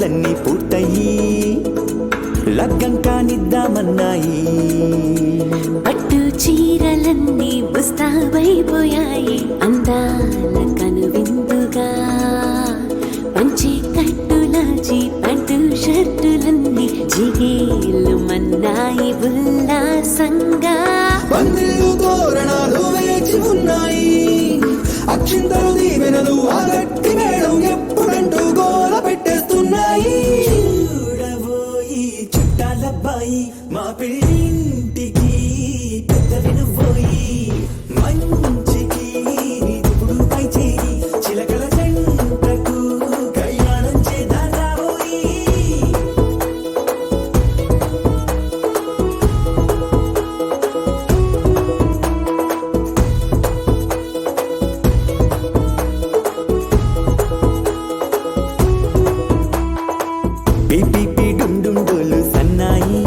ఏర్పాట్లన్నీ పూర్తయి లగ్గం కానిద్దామన్నాయి. పట్టు చీరలన్నీ ముస్తాబైపోయాయి అందాల కనువిందుగా. పంచి కట్టులాచి పట్టు షర్టులన్నీ జిగేలు మన్నాయి ఉల్లాసంగా. పందిళ్ళు తోరణాలు వేచి ఉన్నాయి, అక్షింతలు దీవెనలు ఆ గట్టి మేడం ఎప్పుడంటూ గోల పెట్టేస్తున్నాయి. చూడబోయి చుట్టాలబ్బాయి మా పెళ్ళింటికి పెద్ద వినుబోయి. మంచికి ఇప్పుడు పై చేయి చిలకల జంటకు కళ్యాణం చేద్దాం రాబోయి. పిపి డుండుండోలు సన్నాయి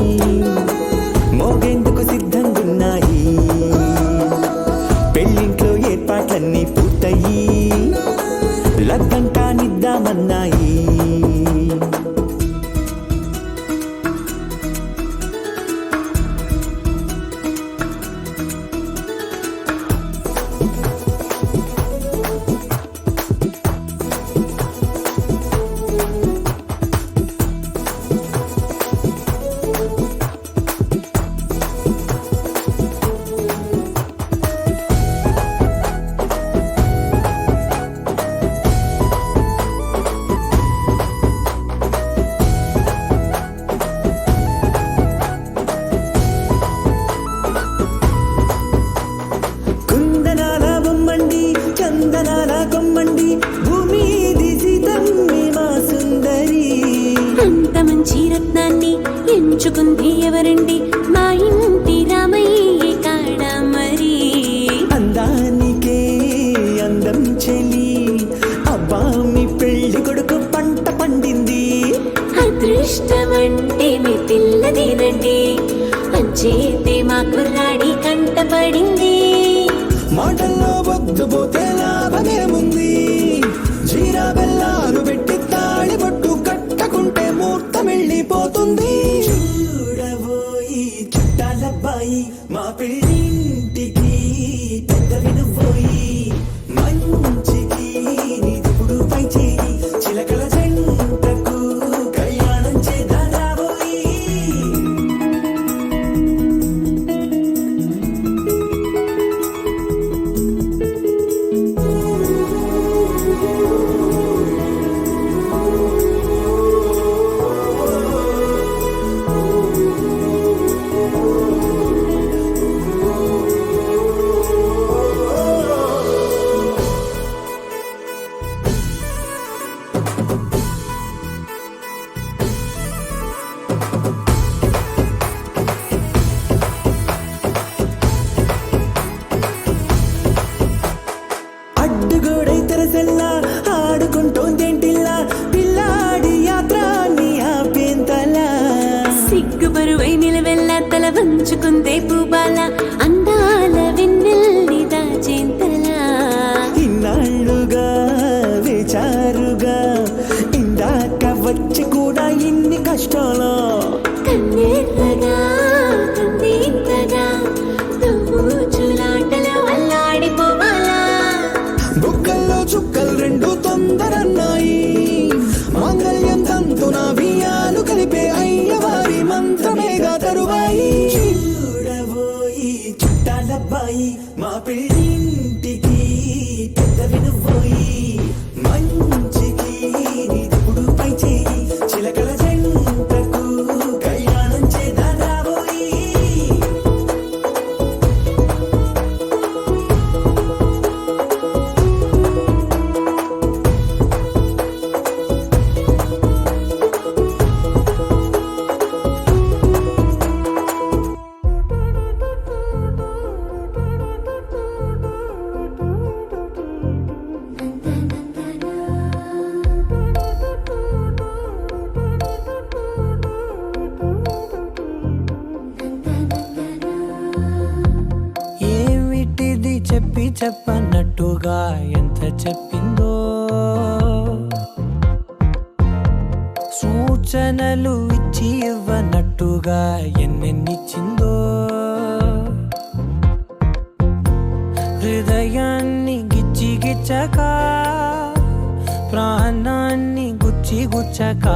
మోగేందుకు సిద్ధంగున్నాయి. పెళ్ళింట్లో ఏర్పాట్లన్నీ పూర్తయి లగ్గం కానిద్దామన్నాయి. చందనాల కొమ్మండి భూమి దిశితమ్మి మా సుందరి. అంత మంచి రత్నాన్ని ఎంచుకుంది ఎవరండి? మా ఇంటి రామయ్య కాడ మరి. అందానికే అందం చెలి అబ్బా మీ పెళ్లి కొడుకు పంట పండింది. అదృష్టం అంటే మీ పిల్లదేనండి, అంచేతే మా కుర్రాడి కంట పడింది. మాటల్లో వద్దుపోతే లాభమేముంది, జీరా బెల్లాలు పెట్టి తాళి పట్టు కట్టకుంటే ముహూర్తం వెళ్ళిపోతుంది. చూడబోయి చుట్టాలబ్బాయి మా పెళ్ళింటికి పెద్ద వినుబోయి. మంచికి ఇప్పుడు పై చేయి చిలకల జంటకు కళ్యాణం చేద్దాం రాబోయి. అడ్డుగోడై తెరసెల్లా ఆడుకుంటోందేంటిల్లా పిల్లాడి యాత్ర నీ ఆపేంతలా. సిగ్గుబరువై నిలవెల్లా తల వంచుకుందే పూబాల అందాల వెన్నెల్ని దాచేంతలా. ఇన్నాళ్ళుగా వేచారుగా ఇందాక వచ్చి కూడా ఇన్ని కష్టాలా. కన్నెర్రగా కందింతగా తుమ్ముచులాటలో అల్లాడిపోవాలా. బుక్కల్లో చుక్కలు రెండు తొందరన్నాయి, మాంగళ్యం తంతున బియ్యాలు కలిపే అయ్యవారి మంత్రమేగా తరువాయి. చూడబోయి చుట్టాలబ్బాయి మా పెళ్ళింటికి పెద్ద వినుబోయి. మంచికి ఇప్పుడు పై చేయి చిలకల జంటకు కళ్యాణం చేద్దాం రాబోయి. చెప్పన్నట్టుగా ఎంత చెప్పిందో సూచనలు ఇచ్చి ఇవ్వనట్టుగా ఎన్నెన్నిచ్చిందో హృదయాన్ని గిచ్చి గిచ్చక ప్రాణాన్ని గుచ్చి గుచ్చక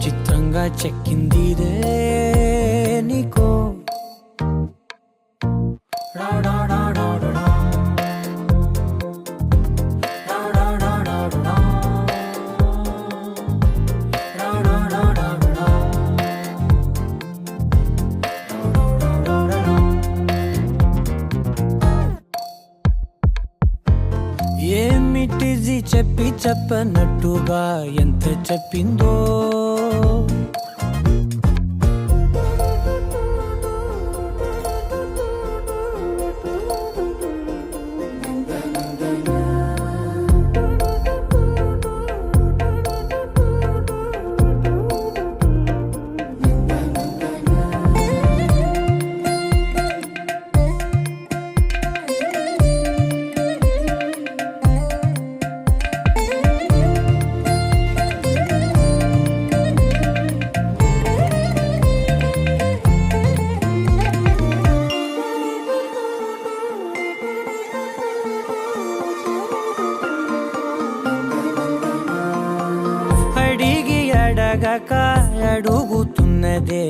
చిత్రంగా చెక్కిందిరే నీకో ఏమిటిది చెప్పి చెప్పనట్టుగా ఎంత చెప్పిందో అడిగి అడగక అడుగుతున్నదే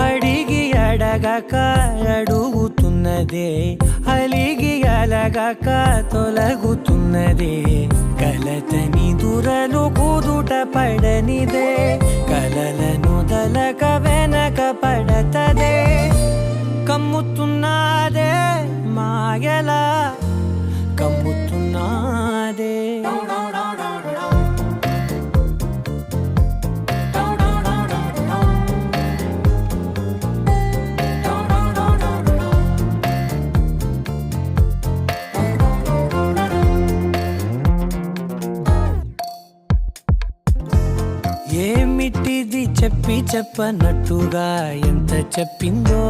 అడిగి అడగక అడుగుతున్నదే అలిగి అలగక తొలగుతున్నదే కలతని దురలు కుదుట పడనిదే కలలను దలక వెనక పడతదే కమ్ముతున్నదే మాయలా కమ్ముతున్నదే ఏమిటిది చెప్పి చెప్పనట్టుగా ఎంత చెప్పిందో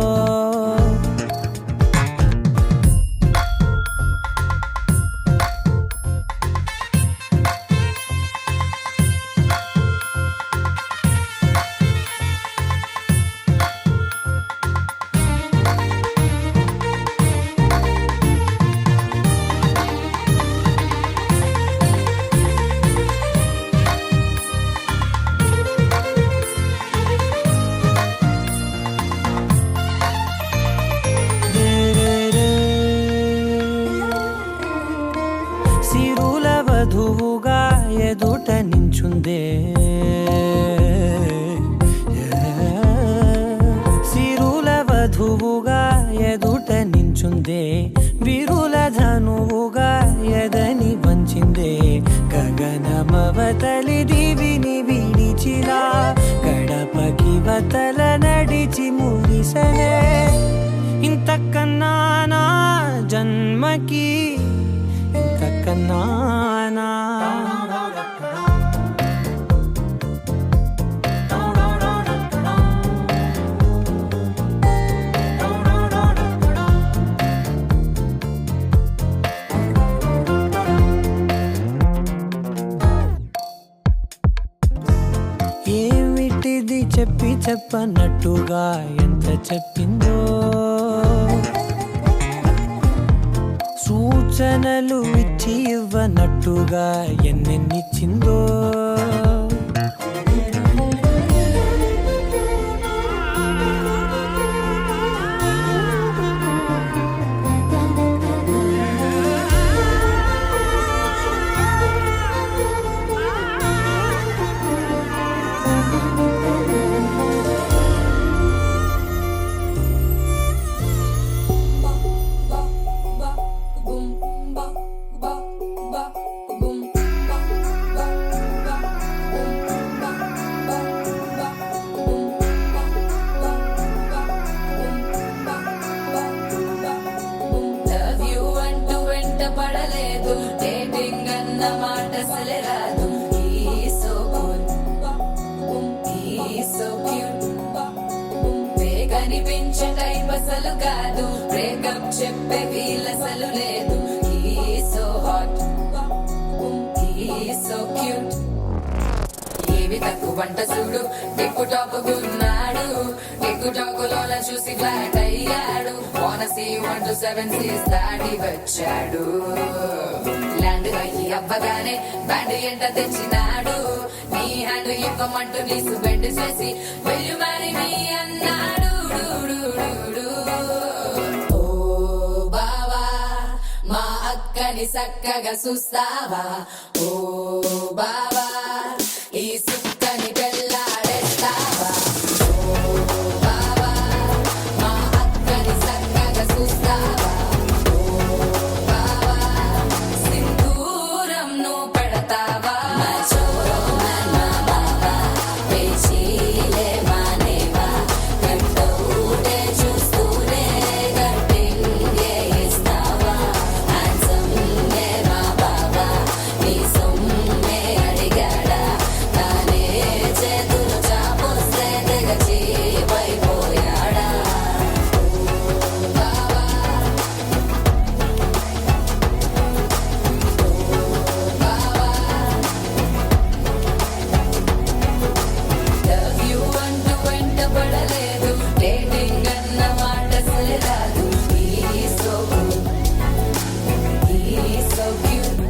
సిరుల వధువుగా ఎదుట నించుందే సిరుల వధువుగా ఎదుట నించుందే విరుల ధనువుగా ఎదని వంచిందే గగనమవతలి దివిని విడిచిలా గడపకి వతల నడిచి మురిసనే ఇంతకన్నా నా జన్మకి ఇంతకన్నానా ఏమిటిది చెప్పి చెప్పనట్టుగా ఎంత చెప్పిందో సూచనలు ఇచ్చి ఇవ్వనట్టుగా ఎన్నెన్నిచ్చిందో వంట చూడు టిక్కు టాప్ గున్నాడు టిక్కు టాక్ లోన చూసి ఫ్లాట్ అయ్యాడు వానసి 1 to 7 సీస్ దాటి వచ్చాడు ల్యాండ్ అయ్యి అవ్వగానే బ్యాండ్ ఎంట తెచ్చినాడు నీ హ్యాండ్ ఇవ్వమంటూ నీసు బెండ్ చేసి వెళ్ళు మరి మీ అన్నాడు ఓ బావా మా అక్కని చక్కగా చూస్తావా ఓ బావా ఈ సుక్కని పెళ్ళాడేస్తావా ఓ బావా మా అక్కని చక్కగా చూస్తావా ఓ బావా సింధూరం నువ్వు పెడతావా మా చోరో మా బావా పేచీలే మానేవా కంటూనే చూస్తూనే కట్టింగే ఇస్తావా హ్యాండ్సమ్ నే మా బావా నీ సొమ్మే అడిగాడా తానే చేతులు చాపొస్తే తెగ చీపైపోయాడా బావా లవ్ యూ అంటూ వెంట పడలేదు డేటింగ్ అన్న మాట అసలు రాదు ఈ సో క్యూట్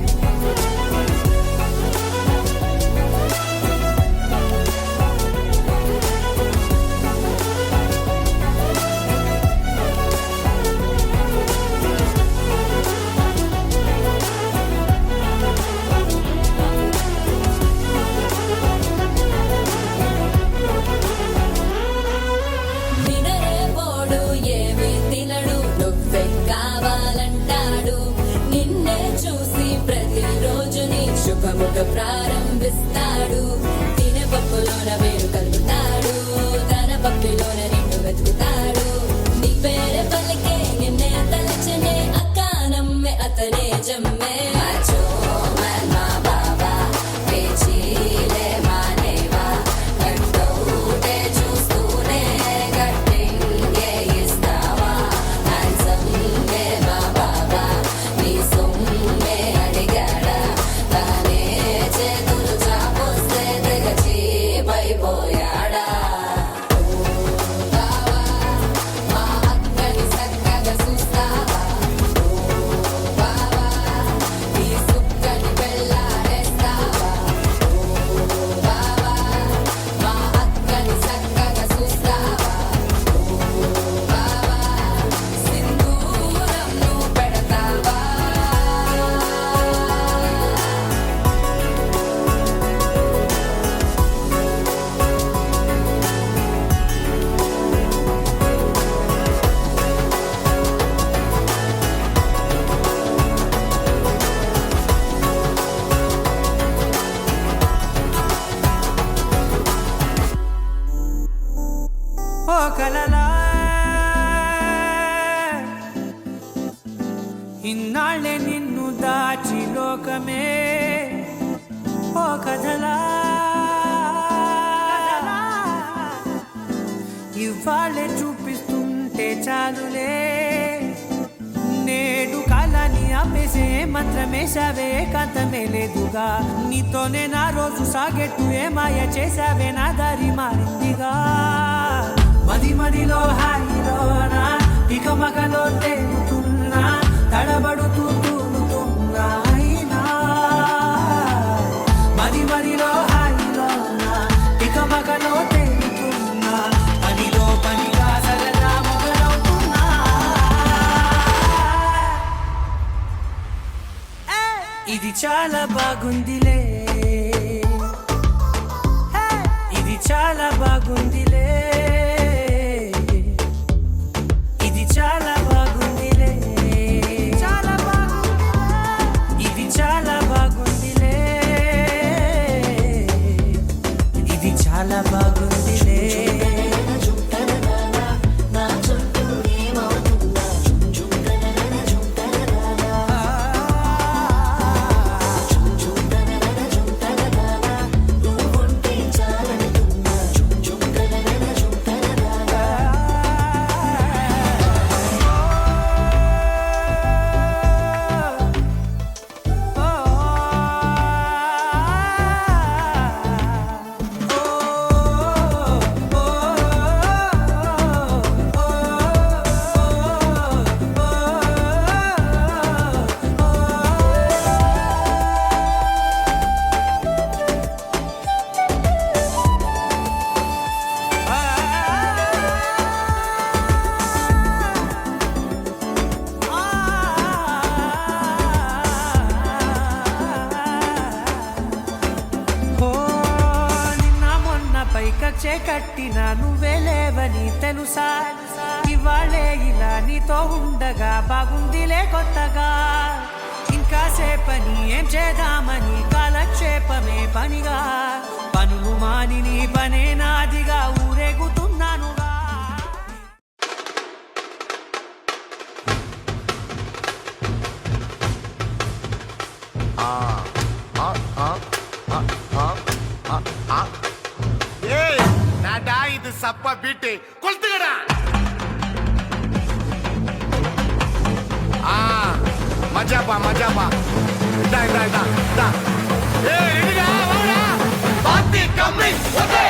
వినరేపోడు ఏమి తినడు నువ్వే కావాలంటాడు నిన్నే చూసి ప్రతిరోజు నీ శుభముఖ ప్రారంభిస్తాడు తినే పప్పులోన వేరు కలుపుతాడు తన పప్పిలోన నిన్ను వెతుకుతాడు నీ పేరే పలికే నిన్నే తలచనే అక్క నమ్మే అతనే జమ్మే మాచో మా బాబా పేచీలే మానేవా కట్టౌటే చూస్తూనే కట్టింగే ఇస్తావా హ్యాండ్సమ్ నే మా బాబా నీ సొమ్మే అడిగాడా తానే చేతులు చాపొస్తే తెగ చీపైపోయాడా బావా మా అక్కని చక్కగా చూస్తావా ఓ బావా ఈ సుక్కని పెళ్ళాడేస్తావా ఓ బావా మా అక్కని చక్కగా చూస్తావా ఓ బావా సింధూరం నువ్వు పెడతావా ఓ కలలా ఇన్నాళ్ళే నిన్ను దాచి లోకమే ఓ కథలా ఇవాళ్ళే చూపిస్తుంటే చాలులే నేడు కాలాన్ని ఆపేసే మంత్రమేశావే కాంతమే లేదుగా నీతోనే నా రోజు సాగెట్టు ఏ మాయ చేశావే నా దారి మారిందిగా మదిలో హాయిలోనా ఇక మగలో తేలుతున్నా తడబడుతూ తూలుతున్నా అయినా మదిలో హాయిలోనా ఇక మగలో తేలుతున్నా పనిలో పనిగా సరదా మొదలవుతున్నా ఇది చాలా బాగుందిలే ఇది చాలా బాగుందిలే ఇది చాలా బాగుందిలే చాలా బాగుందిలే ఇది చాలా బాగుందిలే ఇది చాలా బాగుందిలే నువ్వుంటే చాలంటున్నా ఆశే కట్టిన నువ్వే లేవని తెలుసా ఇవాళే ఇలా నీతో ఉండగా బాగుందిలే కొత్తగా ఇంకా సేపని ఏం చేద్దామని కాలక్షేపమే పనిగా పనులు మాని నీ పనే నాదిగా ఊరేగుతున్నానుగా ஏய் நாடா இது சப்பா பீட்டு கொளுத்துக்கடா மஜாப்பா இதா ஏய் ரெடிடா வாடா பாத்தி கம்மி ஓகே